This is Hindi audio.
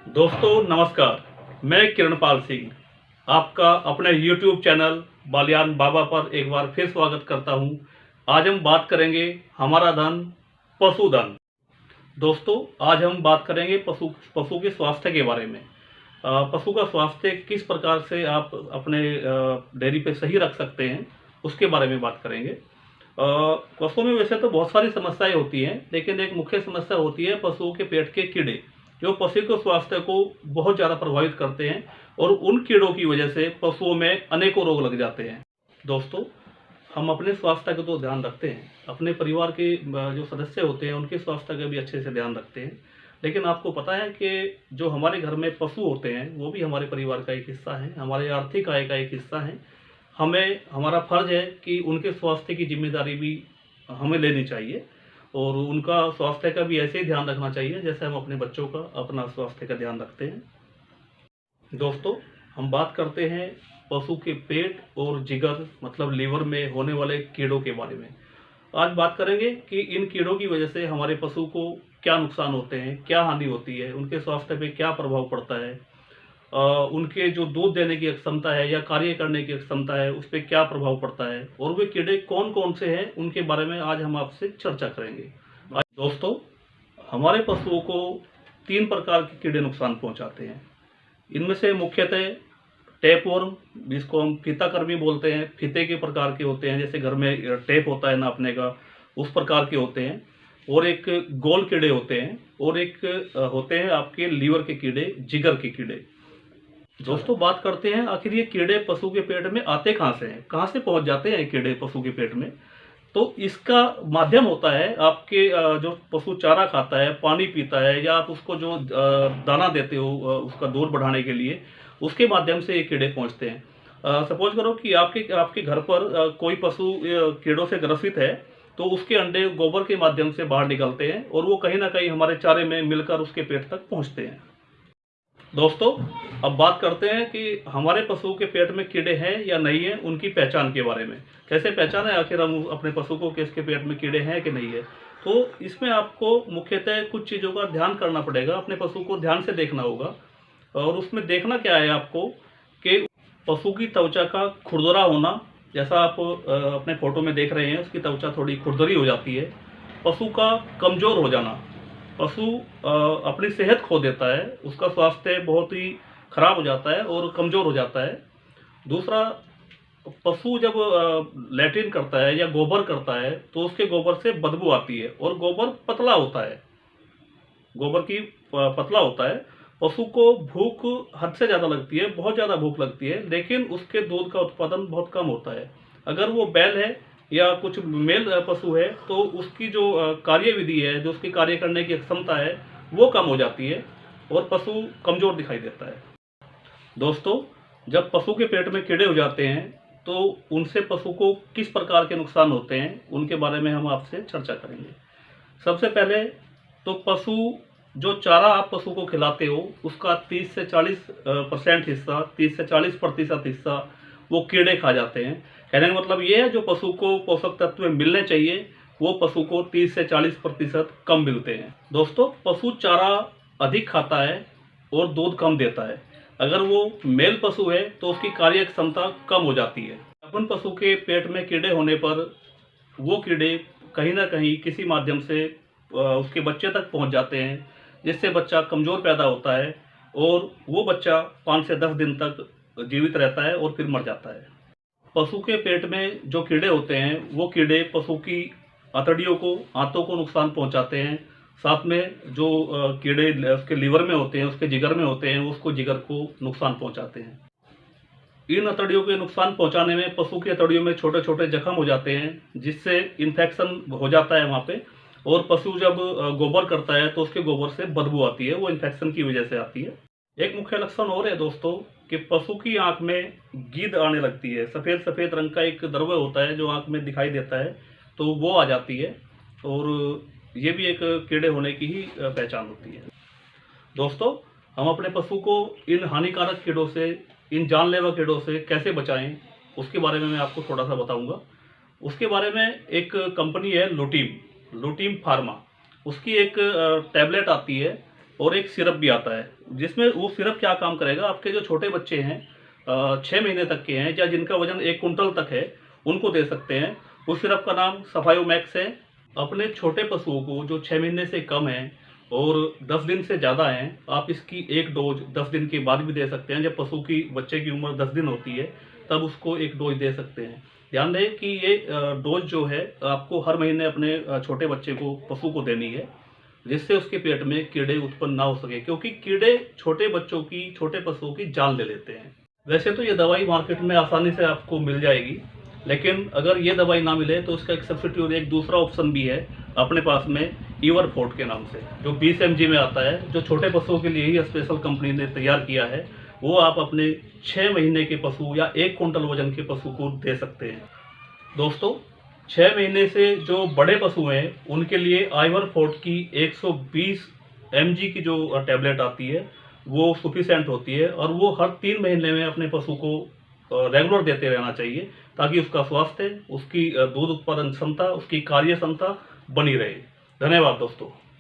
दोस्तों नमस्कार। मैं किरणपाल सिंह आपका अपने YouTube चैनल बालियान बाबा पर एक बार फिर स्वागत करता हूं। आज हम बात करेंगे हमारा धन पशुधन। दोस्तों आज हम बात करेंगे पशु के स्वास्थ्य के बारे में। पशु का स्वास्थ्य किस प्रकार से आप अपने डेयरी पे सही रख सकते हैं उसके बारे में बात करेंगे। पशुओं में वैसे तो बहुत सारी समस्याएं होती हैं, लेकिन एक मुख्य समस्या होती है पशुओं के पेट के कीड़े, जो पशु के स्वास्थ्य को बहुत ज़्यादा प्रभावित करते हैं और उन कीड़ों की वजह से पशुओं में अनेकों रोग लग जाते हैं। दोस्तों हम अपने स्वास्थ्य का तो ध्यान रखते हैं, अपने परिवार के जो सदस्य होते हैं उनके स्वास्थ्य का भी अच्छे से ध्यान रखते हैं, लेकिन आपको पता है कि जो हमारे घर में पशु होते हैं वो भी हमारे परिवार का एक हिस्सा है, हमारे आर्थिक आय का एक हिस्सा है। हमें हमारा फर्ज है कि उनके स्वास्थ्य की जिम्मेदारी भी हमें लेनी चाहिए और उनका स्वास्थ्य का भी ऐसे ही ध्यान रखना चाहिए जैसे हम अपने बच्चों का अपना स्वास्थ्य का ध्यान रखते हैं। दोस्तों हम बात करते हैं पशु के पेट और जिगर मतलब लीवर में होने वाले कीड़ों के बारे में। आज बात करेंगे कि इन कीड़ों की वजह से हमारे पशु को क्या नुकसान होते हैं, क्या हानि होती है, उनके स्वास्थ्य पे क्या प्रभाव पड़ता है, उनके जो दूध देने की क्षमता है या कार्य करने की क्षमता है उस पर क्या प्रभाव पड़ता है और वे कीड़े कौन कौन से हैं उनके बारे में आज हम आपसे चर्चा करेंगे। आज दोस्तों हमारे पशुओं को 3 प्रकार के कीड़े नुकसान पहुंचाते हैं। इनमें से मुख्यतः टेपवर्म, जिसको हम फीताकृमि बोलते हैं, फीते के प्रकार के होते हैं, जैसे घर में टेप होता है नापने का उस प्रकार के होते हैं, और एक गोल कीड़े होते हैं, और एक होते हैं आपके लीवर के कीड़े, जिगर के कीड़े। दोस्तों बात करते हैं आखिर ये कीड़े पशु के पेट में आते कहाँ से हैं, कहाँ से पहुंच जाते हैं ये कीड़े पशु के पेट में। तो इसका माध्यम होता है आपके जो पशु चारा खाता है, पानी पीता है, या आप उसको जो दाना देते हो उसका दूध बढ़ाने के लिए, उसके माध्यम से ये कीड़े पहुंचते हैं। सपोज करो कि आपके आपके घर पर कोई पशु कीड़ों से ग्रसित है, तो उसके अंडे गोबर के माध्यम से बाहर निकलते हैं और वो कहीं ना कहीं हमारे चारे में मिलकर उसके पेट तक पहुंचते हैं। दोस्तों अब बात करते हैं कि हमारे पशु के पेट में कीड़े हैं या नहीं है, उनकी पहचान के बारे में। कैसे पहचान है आखिर हम अपने पशु को कि इसके पेट में कीड़े हैं कि नहीं है। तो इसमें आपको मुख्यतः कुछ चीज़ों का ध्यान करना पड़ेगा, अपने पशु को ध्यान से देखना होगा। और उसमें देखना क्या है आपको कि पशु की त्वचा का खुरदरा होना, जैसा आप अपने फोटो में देख रहे हैं उसकी त्वचा थोड़ी खुरदरी हो जाती है। पशु का कमज़ोर हो जाना, पशु अपनी सेहत खो देता है, उसका स्वास्थ्य बहुत ही खराब हो जाता है और कमज़ोर हो जाता है। दूसरा, पशु जब लैट्रिन करता है या गोबर करता है तो उसके गोबर से बदबू आती है और गोबर पतला होता है, गोबर की पतला होता है। पशु को भूख हद से ज़्यादा लगती है, बहुत ज़्यादा भूख लगती है, लेकिन उसके दूध का उत्पादन बहुत कम होता है। अगर वो बैल है या कुछ मेल पशु है तो उसकी जो कार्य विधि है, जो उसकी कार्य करने की क्षमता है वो कम हो जाती है और पशु कमज़ोर दिखाई देता है। दोस्तों जब पशु के पेट में कीड़े हो जाते हैं तो उनसे पशु को किस प्रकार के नुकसान होते हैं उनके बारे में हम आपसे चर्चा करेंगे। सबसे पहले तो पशु जो चारा आप पशु को खिलाते हो उसका 30 से 40% हिस्सा, 30 से 40% हिस्सा वो कीड़े खा जाते हैं। कहने का मतलब ये है जो पशु को पोषक तत्व मिलने चाहिए वो पशु को 30 से 40% कम मिलते हैं। दोस्तों पशु चारा अधिक खाता है और दूध कम देता है। अगर वो मेल पशु है तो उसकी कार्य क्षमता कम हो जाती है। अपन पशु के पेट में कीड़े होने पर वो कीड़े कहीं ना कहीं किसी माध्यम से उसके बच्चे तक पहुंच जाते हैं, जिससे बच्चा कमज़ोर पैदा होता है और वो बच्चा 5 से 10 दिन तक जीवित रहता है और फिर मर जाता है। पशु के पेट में जो कीड़े होते हैं वो कीड़े पशु की आंतड़ियों को, आंतों को नुकसान पहुंचाते हैं। साथ में जो कीड़े उसके लीवर में होते हैं, उसके जिगर में होते हैं, उसको जिगर को नुकसान पहुंचाते हैं। इन अतड़ियों के नुकसान पहुंचाने में पशु की अतड़ियों में छोटे छोटे जख्म हो जाते हैं, जिससे इन्फेक्शन हो जाता है वहाँ पे। और पशु जब गोबर करता है तो उसके गोबर से बदबू आती है, वो इन्फेक्शन की वजह से आती है। एक मुख्य लक्षण और है दोस्तों कि पशु की आंख में गीद आने लगती है। सफ़ेद सफ़ेद रंग का एक द्रव्य होता है जो आंख में दिखाई देता है, तो वो आ जाती है और ये भी एक कीड़े होने की ही पहचान होती है। दोस्तों हम अपने पशु को इन हानिकारक कीड़ों से, इन जानलेवा कीड़ों से कैसे बचाएं उसके बारे में मैं आपको थोड़ा सा बताऊंगा। उसके बारे में एक कंपनी है लुटीम फार्मा, उसकी एक टैबलेट आती है और एक सिरप भी आता है, जिसमें वो सिरप क्या काम करेगा, आपके जो छोटे बच्चे हैं 6 महीने तक के हैं या जिनका वजन 1 कुंटल तक है, उनको दे सकते हैं। उस सिरप का नाम सफायो मैक्स है। अपने छोटे पशुओं को जो 6 महीने से कम हैं और 10 दिन से ज़्यादा हैं, आप इसकी एक डोज 10 दिन के बाद भी दे सकते हैं। जब पशु की बच्चे की उम्र 10 दिन होती है तब उसको एक डोज दे सकते हैं। ध्यान दें कि ये डोज जो है आपको हर महीने अपने छोटे बच्चे को, पशु को देनी है, जिससे उसके पेट में कीड़े उत्पन्न ना हो सके, क्योंकि कीड़े छोटे बच्चों की, छोटे पशुओं की जान ले लेते हैं। वैसे तो ये दवाई मार्केट में आसानी से आपको मिल जाएगी, लेकिन अगर ये दवाई ना मिले तो इसका एक सब्स्टिट्यूट, एक दूसरा ऑप्शन भी है अपने पास में, ईवरफोर्ट के नाम से, जो 20 mg में आता है, जो छोटे पशुओं के लिए ही स्पेशल कंपनी ने तैयार किया है। वो आप अपने 6 महीने के पशु या 1 कुंटल वजन के पशु को दे सकते हैं। दोस्तों, 6 महीने से जो बड़े पशु हैं उनके लिए ईवरफोर्ट की 120 mg की जो टैबलेट आती है वो सफिशिएंट होती है, और वो हर 3 महीने में अपने पशु को रेगुलर देते रहना चाहिए, ताकि उसका स्वास्थ्य, उसकी दूध उत्पादन क्षमता, उसकी कार्य क्षमता बनी रहे। धन्यवाद दोस्तों।